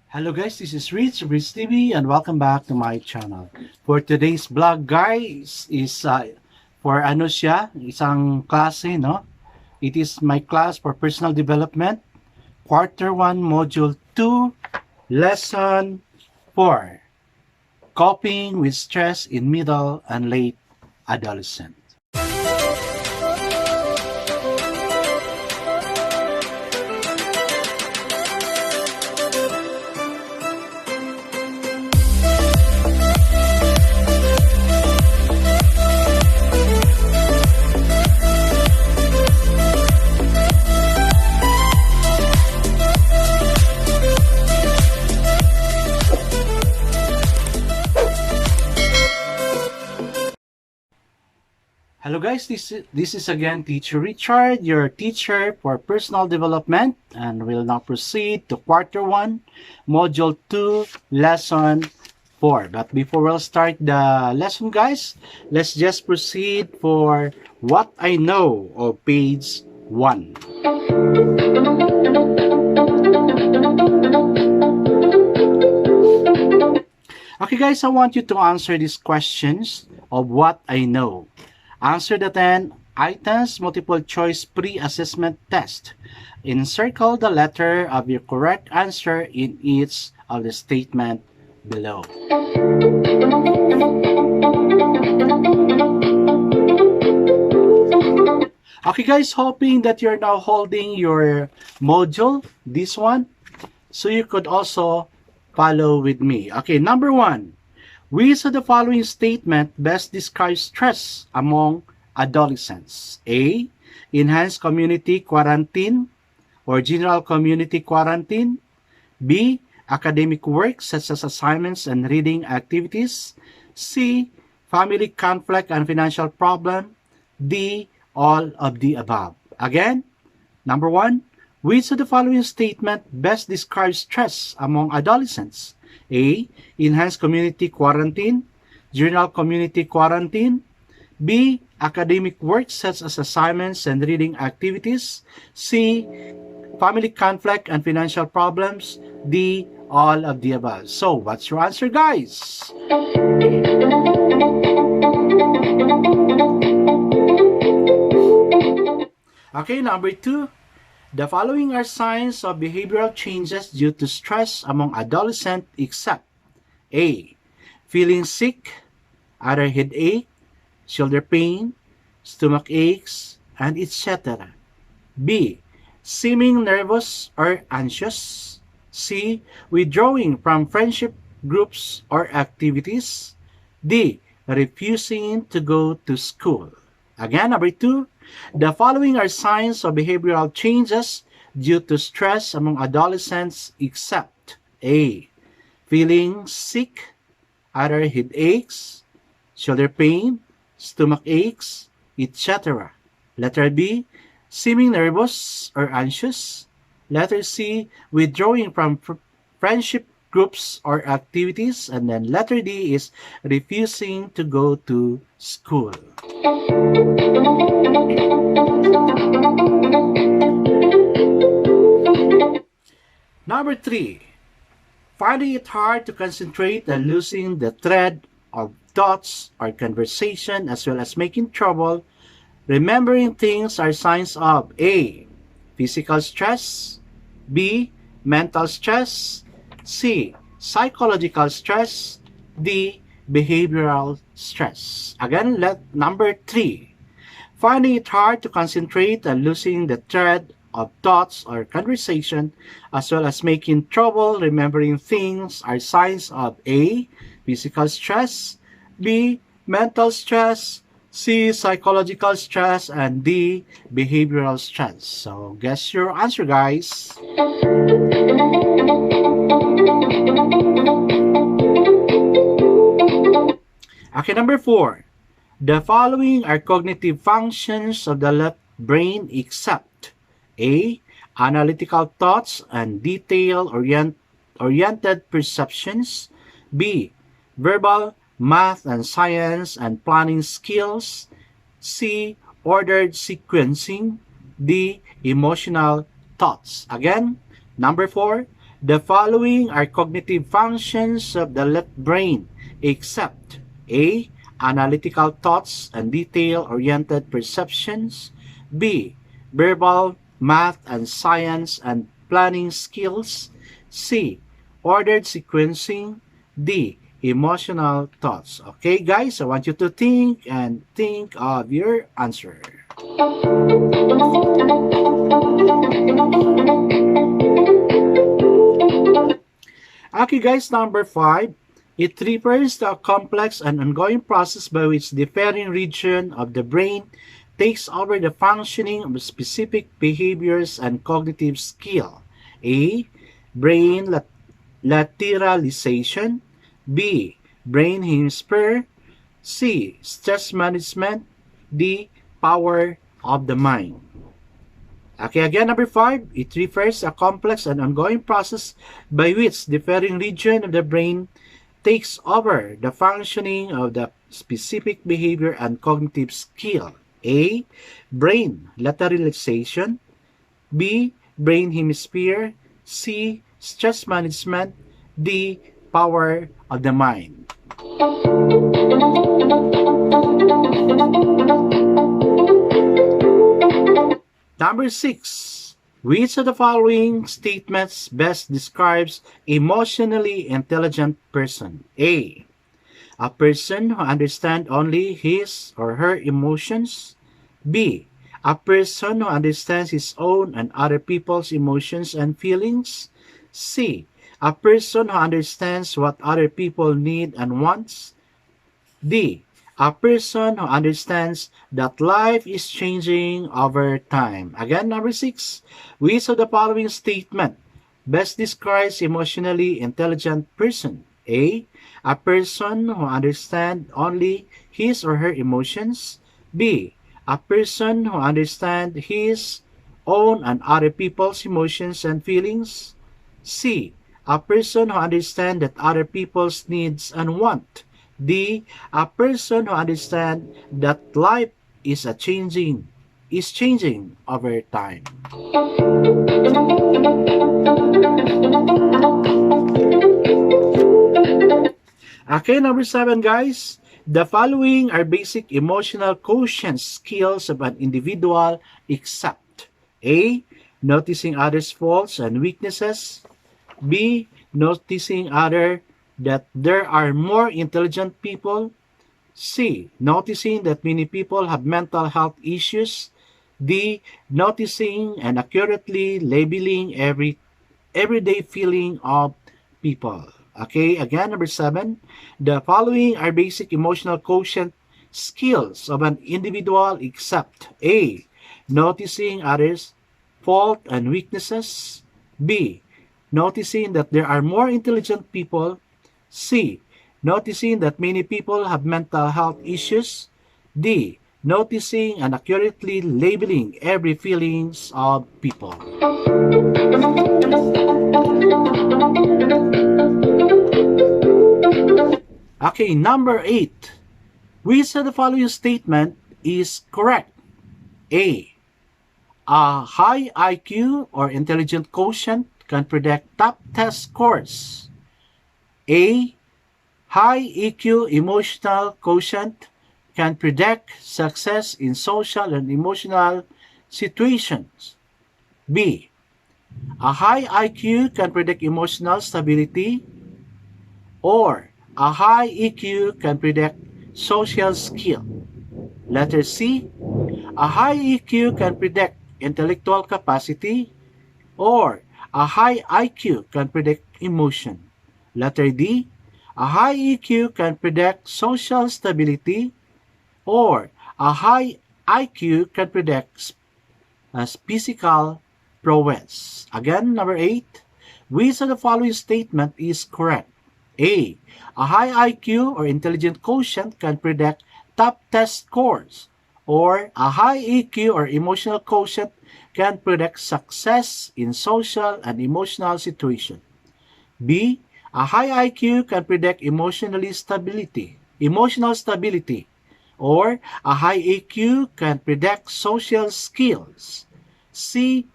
Hello guys, this is Rich TV, and welcome back to my channel. For today's vlog guys is for ano siya, isang klase, no? It is my class for personal development, quarter 1, module 2, lesson 4, coping with stress in middle and late adolescent. Hello guys, this is again Teacher Richard, your teacher for personal development, and we'll now proceed to quarter 1, module 2, lesson 4. But before we'll start the lesson guys, let's just proceed for what I know of page 1. Okay guys, I want you to answer these questions of what I know. Answer the 10 items multiple choice pre-assessment test. Encircle the letter of your correct answer in each of the statement below. Okay guys, hoping that you're now holding your module, this one, so you could also follow with me. Okay, number 1. Which of the following statement best describes stress among adolescents? A. Enhanced community quarantine or general community quarantine. B. Academic work such as assignments and reading activities. C. Family conflict and financial problem. D. All of the above. Again, number 1. Which of the following statement best describes stress among adolescents? A. Enhanced community quarantine, general community quarantine. B. Academic work such as assignments and reading activities. C. Family conflict and financial problems. D. All of the above. So, what's your answer, guys? Okay, number 2. The following are signs of behavioral changes due to stress among adolescents except A. Feeling sick, either headache, shoulder pain, stomach aches, and etc. B. Seeming nervous or anxious. C. Withdrawing from friendship groups or activities. D. Refusing to go to school. Again, number 2. The following are signs of behavioral changes due to stress among adolescents except A. Feeling sick, either headaches, shoulder pain, stomach aches, etc. Letter B. Seeming nervous or anxious. Letter C. Withdrawing from friendship groups or activities. And then letter D is refusing to go to school. Number 3. Finding it hard to concentrate and losing the thread of thoughts or conversation, as well as making trouble remembering things, are signs of A. Physical stress. B. Mental stress. C. Psychological stress. D. Behavioral stress. Again, number 3. Finding it hard to concentrate and losing the thread of thoughts or conversation, as well as making trouble remembering things, are signs of A. Physical stress. B. Mental stress. C. Psychological stress. And D. Behavioral stress. So, guess your answer, guys. Okay, number 4. The following are cognitive functions of the left brain except A. Analytical thoughts and detail-oriented perceptions. B. Verbal, math and science and planning skills. C. Ordered sequencing. D. Emotional thoughts. Again, number 4. The following are cognitive functions of the left brain except A. Analytical thoughts and detail-oriented perceptions. B. Verbal, math and science and planning skills. C. Ordered sequencing. D. Emotional thoughts. Okay, guys, I want you to think of your answer. Okay, guys, number 5. It refers to a complex and ongoing process by which differing region of the brain takes over the functioning of specific behaviors and cognitive skill. A. Brain lateralization. B. Brain hemisphere. C. Stress management. D. Power of the mind. Okay, again, number 5, it refers to a complex and ongoing process by which differing region of the brain takes over the functioning of the specific behavior and cognitive skill. A. Brain lateralization. B. Brain hemisphere. C. Stress management. D. Power of the mind. Number 6. Which of the following statements best describes emotionally intelligent person? A. A person who understands only his or her emotions. B. A person who understands his own and other people's emotions and feelings. C. A person who understands what other people need and wants. D. A person who understands that life is changing over time. Again, number 6. Which of the following statement best describes emotionally intelligent person? A. A person who understands only his or her emotions. B. A person who understands his own and other people's emotions and feelings. C. A person who understands that other people's needs and want. D. A person who understands that life is changing over time. Okay, number 7, guys. The following are basic emotional quotient skills of an individual except A. Noticing others' faults and weaknesses. B. Noticing that there are more intelligent people. C. Noticing that many people have mental health issues. D. Noticing and accurately labeling everyday feeling of people. Okay, again, number 7. The following are basic emotional quotient skills of an individual except A. Noticing others' fault and weaknesses. B. Noticing that there are more intelligent people. C. Noticing that many people have mental health issues. D. Noticing and accurately labeling every feelings of people. Okay, number 8. Which of the following statement is correct? A. A high IQ or intelligent quotient can predict top test scores. A. High EQ emotional quotient can predict success in social and emotional situations. B. A high IQ can predict emotional stability. Or a high EQ can predict social skill. Letter C. A high EQ can predict intellectual capacity. Or a high IQ can predict emotion. Letter D. A high EQ can predict social stability. Or a high IQ can predict physical prowess. Again, number 8. Which of the following statement is correct? A. A high IQ or intelligent quotient can predict top test scores. Or a high EQ or emotional quotient can predict success in social and emotional situations. B. A high IQ can predict emotional stability. Or a high EQ can predict social skills. C.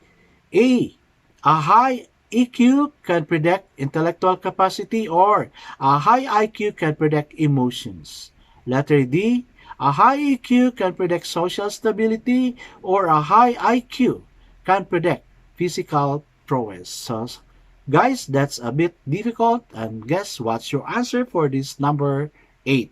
A high EQ can predict intellectual capacity, or a high IQ can predict emotions. Letter D, a high EQ can predict social stability, or a high IQ can predict physical prowess. So, guys, that's a bit difficult, and guess what's your answer for this number 8?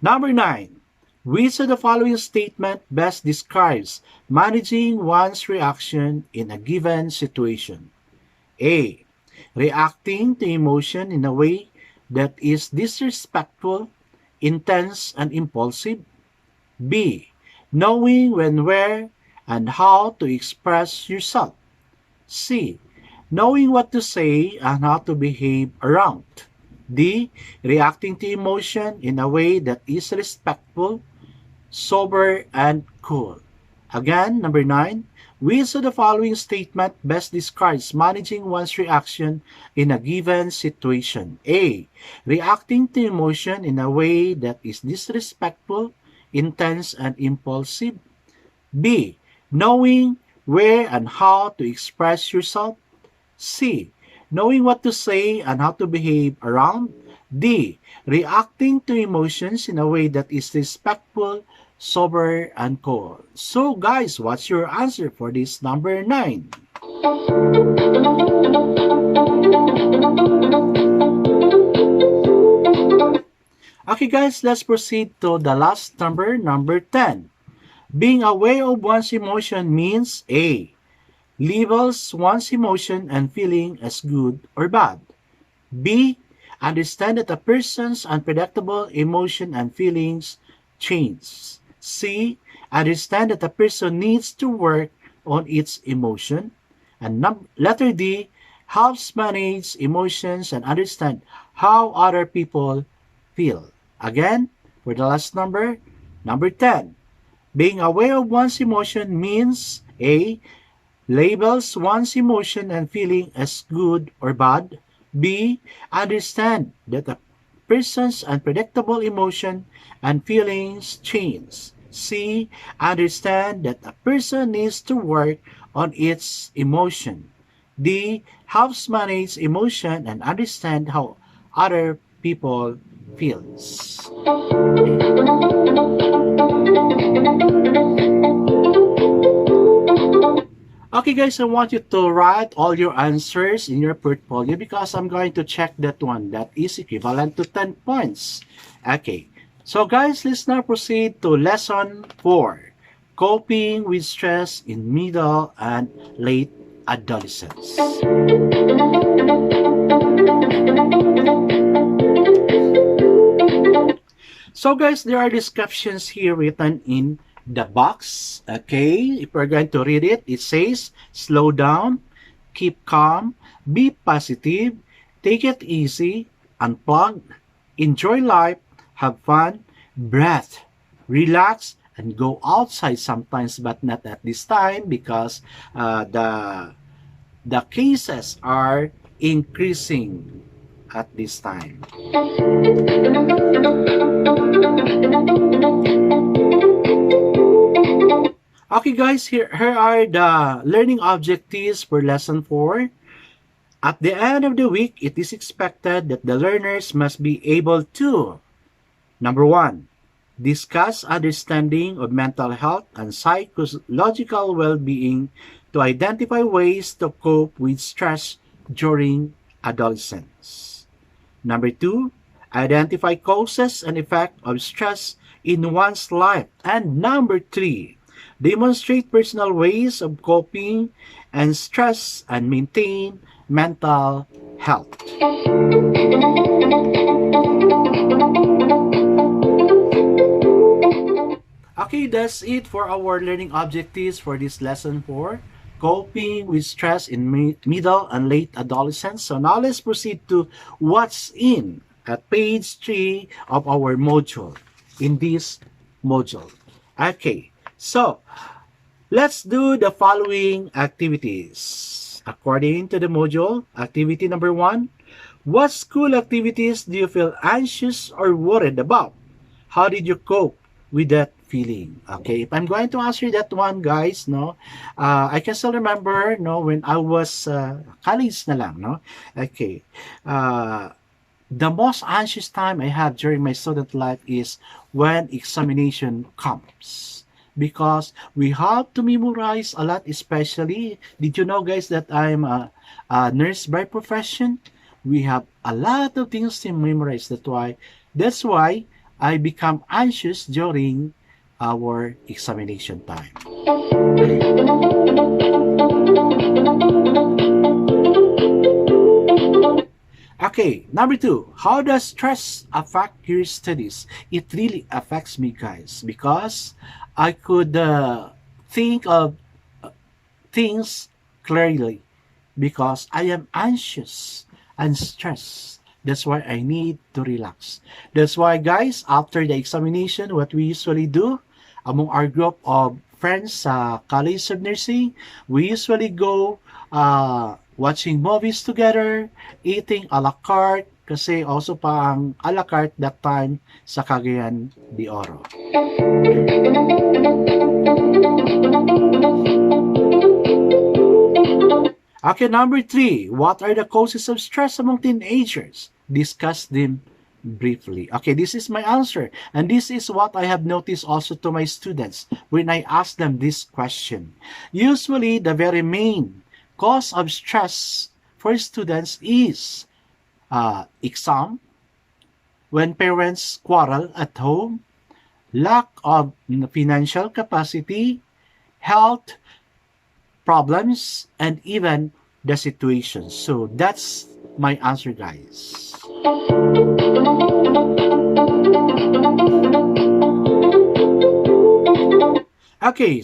Number 9. Which of the following statement best describes managing one's reaction in a given situation? A. Reacting to emotion in a way that is disrespectful, intense, and impulsive. B. Knowing when, where, and how to express yourself. C. Knowing what to say and how to behave around. D. Reacting to emotion in a way that is respectful, sober, and cool. Again, number 9. Which of the following statement best describes managing one's reaction in a given situation? A. Reacting to emotion in a way that is disrespectful, intense, and impulsive. B. Knowing where and how to express yourself. C. Knowing what to say and how to behave around. D. Reacting to emotions in a way that is respectful, sober, and cool. So guys, what's your answer for this number 9? Okay guys, let's proceed to the last number, number 10. Being aware of one's emotion means A. Labels one's emotion and feeling as good or bad. B. Understand that a person's unpredictable emotion and feelings change. C. Understand that a person needs to work on its emotion. And letter D. Helps manage emotions and understand how other people feel. Again, for the last number, number 10. Being aware of one's emotion means A. Labels one's emotion and feeling as good or bad. B. Understand that a person's unpredictable emotion and feelings change. C. Understand that a person needs to work on its emotion. D. Helps manage emotion and understand how other people feels. Okay guys, I want you to write all your answers in your portfolio because I'm going to check that one. That is equivalent to 10 points. Okay, so guys, let's now proceed to lesson 4. Coping with stress in middle and late adolescence. So guys, there are descriptions here written in the box. Okay, if we're going to read it, it says, slow down, keep calm, be positive, take it easy, unplug, enjoy life, have fun, breathe, relax, and go outside sometimes, but not at this time because the cases are increasing at this time. Okay guys, here are the learning objectives for lesson 4. At the end of the week, it is expected that the learners must be able to, number 1, discuss understanding of mental health and psychological well-being to identify ways to cope with stress during adolescence. Number 2, identify causes and effects of stress in one's life. And number 3, demonstrate personal ways of coping and stress and maintain mental health. Okay, that's it for our learning objectives for this lesson 4. Coping with stress in middle and late adolescence. So now let's proceed to what's in at page 3 of our module, in this module. Okay, so let's do the following activities. According to the module, activity number 1, what school activities do you feel anxious or worried about? How did you cope with that feeling. Okay, if I'm going to answer that one, guys, no, I can still remember, no, when I was college na lang, no. Okay, the most anxious time I have during my student life is when examination comes. Because we have to memorize a lot, especially, did you know, guys, that I'm a nurse by profession? We have a lot of things to memorize. That's why I become anxious during our examination time. Okay, number two, how does stress affect your studies? It really affects me, guys, because I could think of things clearly because I am anxious and stressed. That's why I need to relax. That's why, guys, after the examination, what we usually do among our group of friends sa College of Nursing, we usually go watching movies together, eating a la carte, kasi also pa ang a la carte that time sa Cagayan de Oro. Okay, number three, what are the causes of stress among teenagers? Discuss them briefly. Okay, this is my answer. And this is what I have noticed also to my students when I ask them this question. Usually, the very main cause of stress for students is exam, when parents quarrel at home, lack of financial capacity, health problems, and even the situation. So that's my answer, guys. Okay,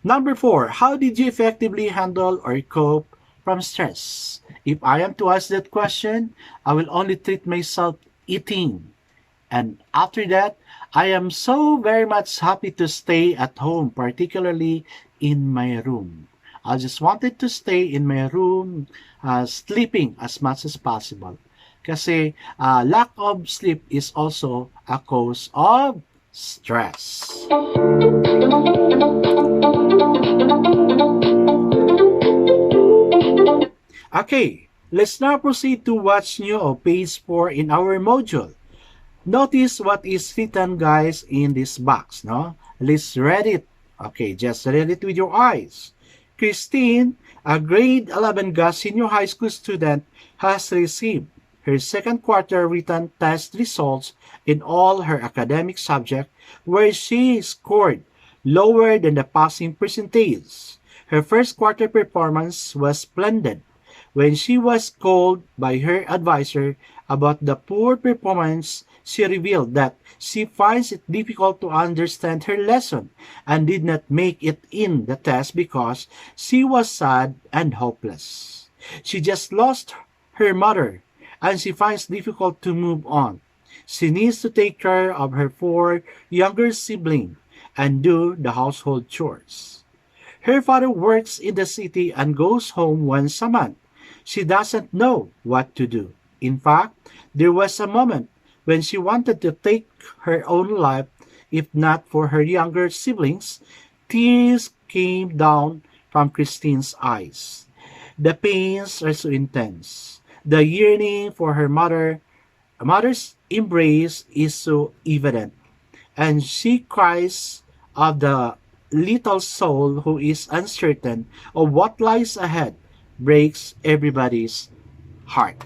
number four, how did you effectively handle or cope from stress? If I am to ask that question, I will only treat myself eating. And after that, I am so very much happy to stay at home, particularly in my room. I just wanted to stay in my room, sleeping as much as possible. Kasi lack of sleep is also a cause of stress. Okay, let's now proceed to what's new on page 4 in our module. Notice what is written, guys, in this box, no? Let's read it. Okay, just read it with your eyes. Christine, a grade 11 GAS senior high school student, has received her second quarter written test results in all her academic subjects where she scored lower than the passing percentage. Her first quarter performance was splendid. When she was called by her advisor about the poor performance, she revealed that she finds it difficult to understand her lesson and did not make it in the test because she was sad and hopeless. She just lost her mother and she finds it difficult to move on. She needs to take care of her 4 younger siblings and do the household chores. Her father works in the city and goes home once a month. She doesn't know what to do. In fact, there was a moment when she wanted to take her own life, if not for her younger siblings. Tears came down from Christine's eyes. The pains are so intense. The yearning for her mother's embrace is so evident. And she cries of the little soul who is uncertain of what lies ahead, breaks everybody's heart.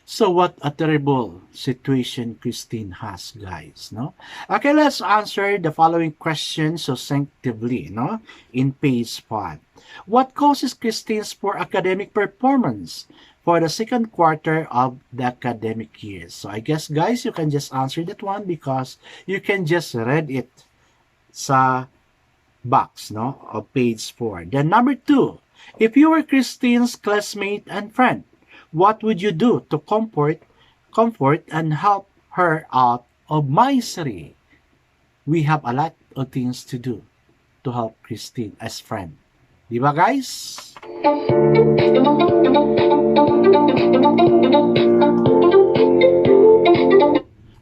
So what a terrible situation Christine has, guys, no? Okay, let's answer the following questions succinctly, no? In page 5. What causes Christine's poor academic performance for the second quarter of the academic year? So I guess, guys, you can just answer that one because you can just read it sa box, no? Of page 4. Then number 2, if you were Christine's classmate and friend, what would you do to comfort and help her out of misery? We have a lot of things to do to help Christine as friend. Di ba, guys?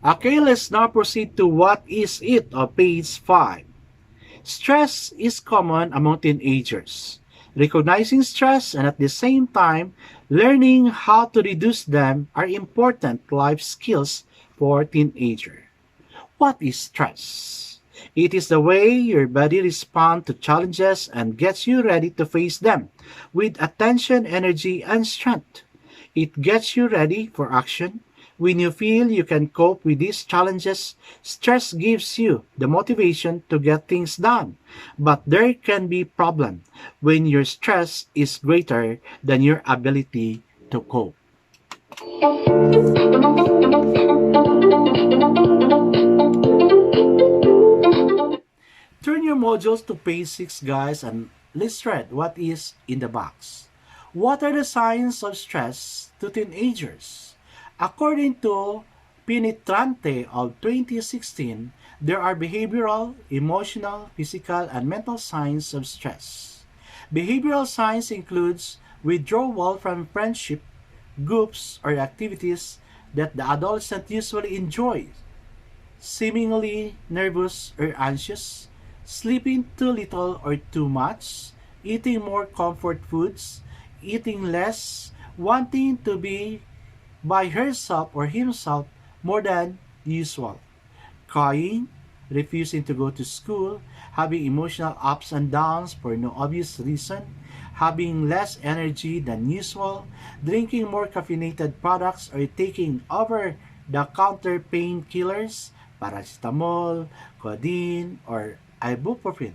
Okay, let's now proceed to what is it on page 5. Stress is common among teenagers. Recognizing stress and at the same time learning how to reduce them are important life skills for teenagers. What is stress? It is the way your body responds to challenges and gets you ready to face them with attention, energy, and strength. It gets you ready for action. When you feel you can cope with these challenges, stress gives you the motivation to get things done. But there can be problem when your stress is greater than your ability to cope. Turn your modules to page 6, guys, and let's read what is in the box. What are the signs of stress to teenagers? According to Penetrante of 2016, there are behavioral, emotional, physical, and mental signs of stress. Behavioral signs includes withdrawal from friendship, groups, or activities that the adolescent usually enjoys, seemingly nervous or anxious, sleeping too little or too much, eating more comfort foods, eating less, wanting to be by herself or himself more than usual, crying, refusing to go to school, having emotional ups and downs for no obvious reason, having less energy than usual, drinking more caffeinated products or taking over the counter painkillers, paracetamol, codeine, or ibuprofen,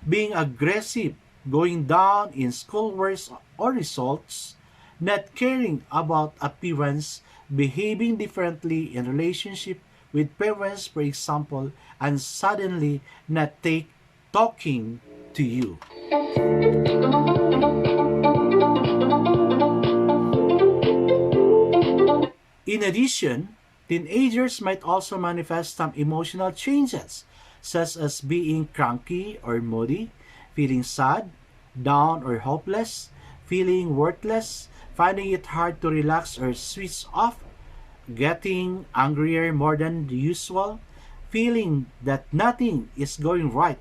being aggressive, going down in schoolwork or results, not caring about appearance, behaving differently in relationship with parents, for example, and suddenly not take talking to you. In addition, teenagers might also manifest some emotional changes, such as being cranky or moody, feeling sad, down or hopeless, feeling worthless, finding it hard to relax or switch off, getting angrier more than the usual, feeling that nothing is going right,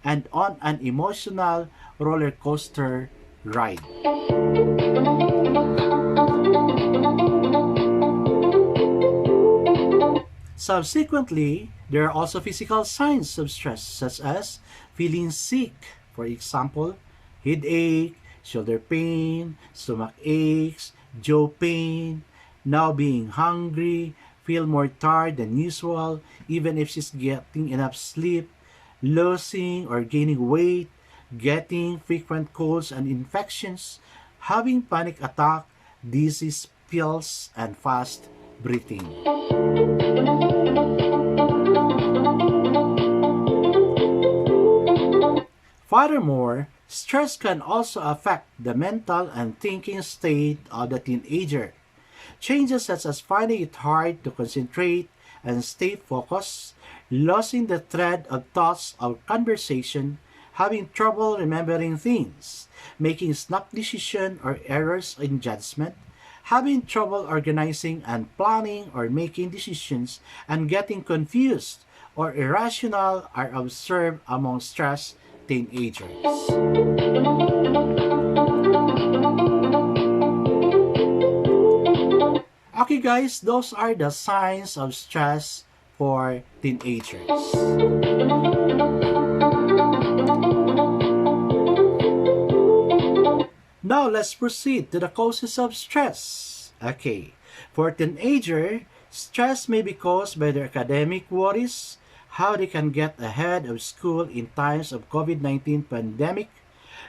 and on an emotional roller coaster ride. Subsequently, there are also physical signs of stress, such as feeling sick, for example, headache, shoulder pain, stomach aches, jaw pain, now being hungry, feel more tired than usual, even if she's getting enough sleep, losing or gaining weight, getting frequent colds and infections, having panic attack, dizzy spills, and fast breathing. Furthermore, stress can also affect the mental and thinking state of the teenager. Changes such as finding it hard to concentrate and stay focused, losing the thread of thoughts or conversation, having trouble remembering things, making snap decisions or errors in judgment, having trouble organizing and planning or making decisions, and getting confused or irrational are observed among stressed teenagers. Okay, guys, those are the signs of stress for teenagers. Now, let's proceed to the causes of stress. Okay, for teenager, stress may be caused by their academic worries, how they can get ahead of school in times of COVID-19 pandemic,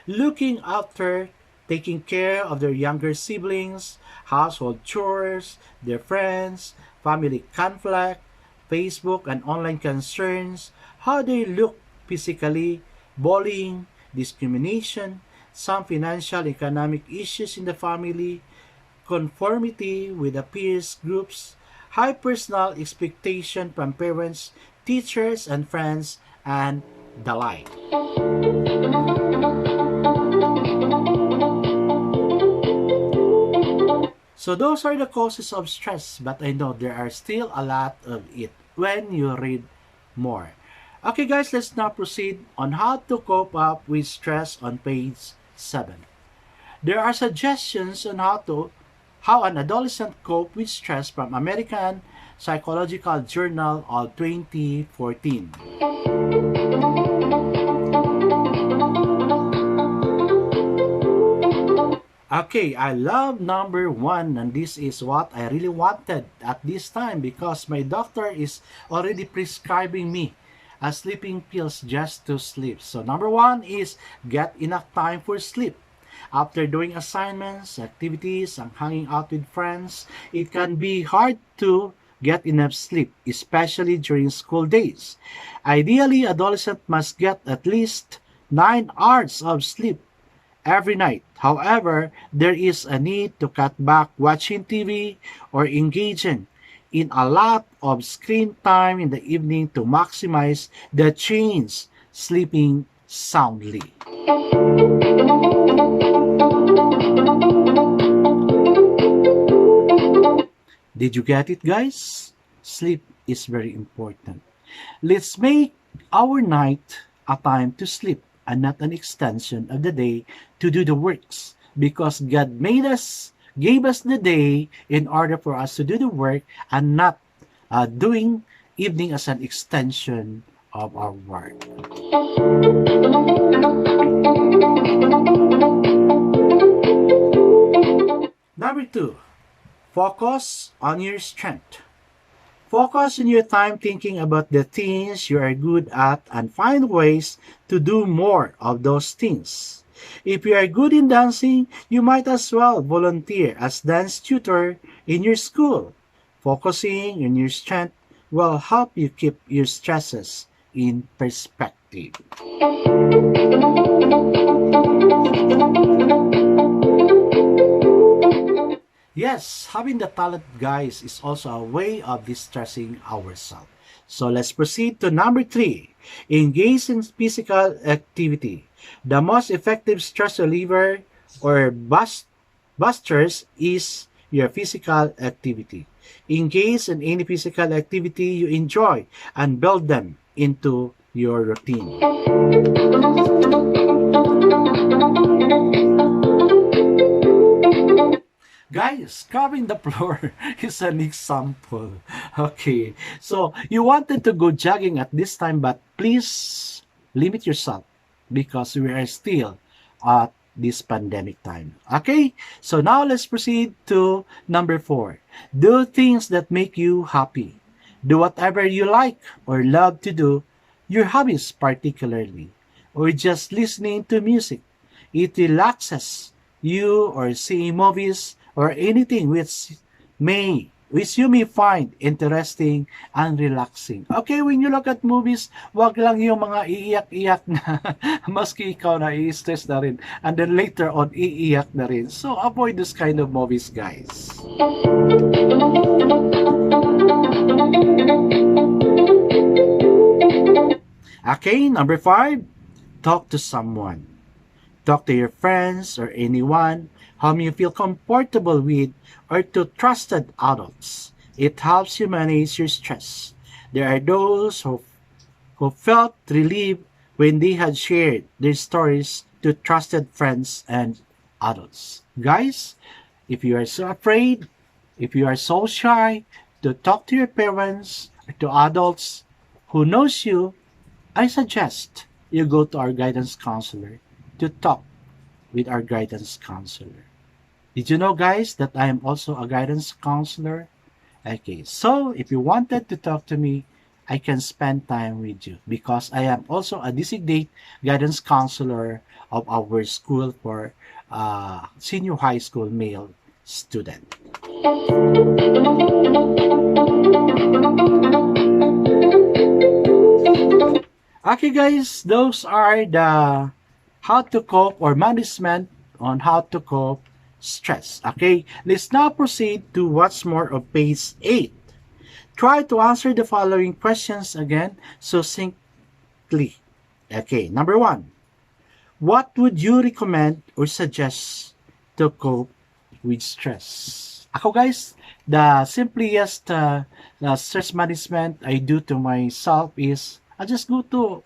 looking after taking care of their younger siblings, household chores, their friends, family conflict, Facebook and online concerns, how they look physically, bullying, discrimination, some financial economic issues in the family, conformity with the peers groups, high personal expectation from parents, teachers, and friends, and the like. So those are the causes of stress, but I know there are still a lot of it when you read more. Okay guys, let's now proceed on how to cope up with stress on page 7. There are suggestions on how an adolescent cope with stress from American Psychological Journal of 2014. Okay, I love number 1, and this is what I really wanted at this time because my doctor is already prescribing me sleeping pills just to sleep. So number 1 is get enough time for sleep. After doing assignments, activities, and hanging out with friends, it can be hard to get enough sleep, especially during school days. Ideally, adolescents must get at least 9 hours of sleep every night. However, there is a need to cut back watching TV or engaging in a lot of screen time in the evening to maximize the chance sleeping soundly. Did you get it, guys? Sleep is very important. Let's make our night a time to sleep and not an extension of the day to do the works, because God gave us the day in order for us to do the work and not doing evening as an extension of our work. Number 2, focus on your strength. Focus on your time thinking about the things you are good at and find ways to do more of those things. If you are good in dancing, you might as well volunteer as dance tutor in your school. Focusing on your strength will help you keep your stresses in perspective. Yes, having the talent, guys, is also a way of distressing ourselves. So let's proceed to number 3. Engage in physical activity. The most effective stress reliever or busters is your physical activity. Engage in any physical activity you enjoy and build them into your routine. Guys, scrubbing the floor is an example. Okay, so you wanted to go jogging at this time, but please limit yourself because we are still at this pandemic time. Okay, so now let's proceed to number 4. Do things that make you happy. Do whatever you like or love to do, your hobbies particularly, or just listening to music. It relaxes you, or seeing movies, or anything which you may find interesting and relaxing. Okay, when you look at movies, wag lang yung mga iiyak-iyak na maski ikaw na i-stress na rin. And then later on, iiyak na rin. So, avoid this kind of movies, guys. Okay, number 5, talk to someone. Talk to your friends or anyone whom you feel comfortable with, or to trusted adults. It helps you manage your stress. There are those who felt relieved when they had shared their stories to trusted friends and adults. Guys, if you are so afraid, if you are so shy to talk to your parents or to adults who knows you, I suggest you go to our guidance counselor to talk with our guidance counselor. Did you know, guys, that I am also a guidance counselor? Okay, so if you wanted to talk to me, I can spend time with you because I am also a designated guidance counselor of our school for senior high school male student. Okay, guys, those are the how to cope or management on how to cope stress. Okay, let's now proceed to what's more of page 8. Try to answer the following questions again succinctly. Okay, number 1. What would you recommend or suggest to cope with stress? Ako guys, the simplest stress management I do to myself is I just go to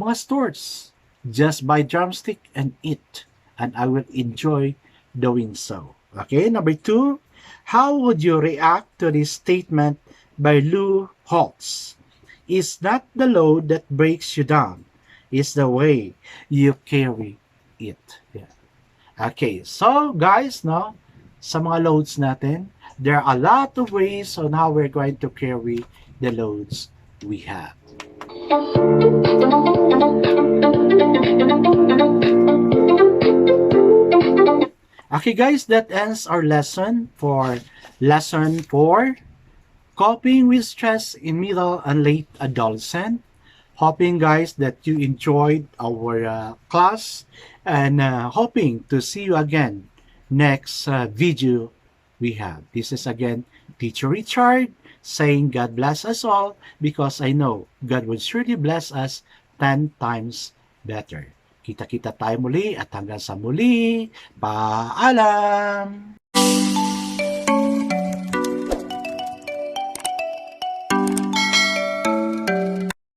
mga stores, just buy drumstick and eat, and I will enjoy doing so. Okay, number two, how would you react to this statement by Lou Holtz? It's not the load that breaks you down, it's the way you carry it. Yeah. Okay, so guys, no, sa mga loads natin, there are a lot of ways on how we're going to carry the loads we have. Okay guys, that ends our lesson 4, coping with stress in middle and late adolescent. Hoping guys that you enjoyed our class, and hoping to see you again next video we have. This is again Teacher Richard saying God bless us all, because I know God will surely bless us 10 times better. Kita-kita tayo muli, at hanggang sa muli, paalam!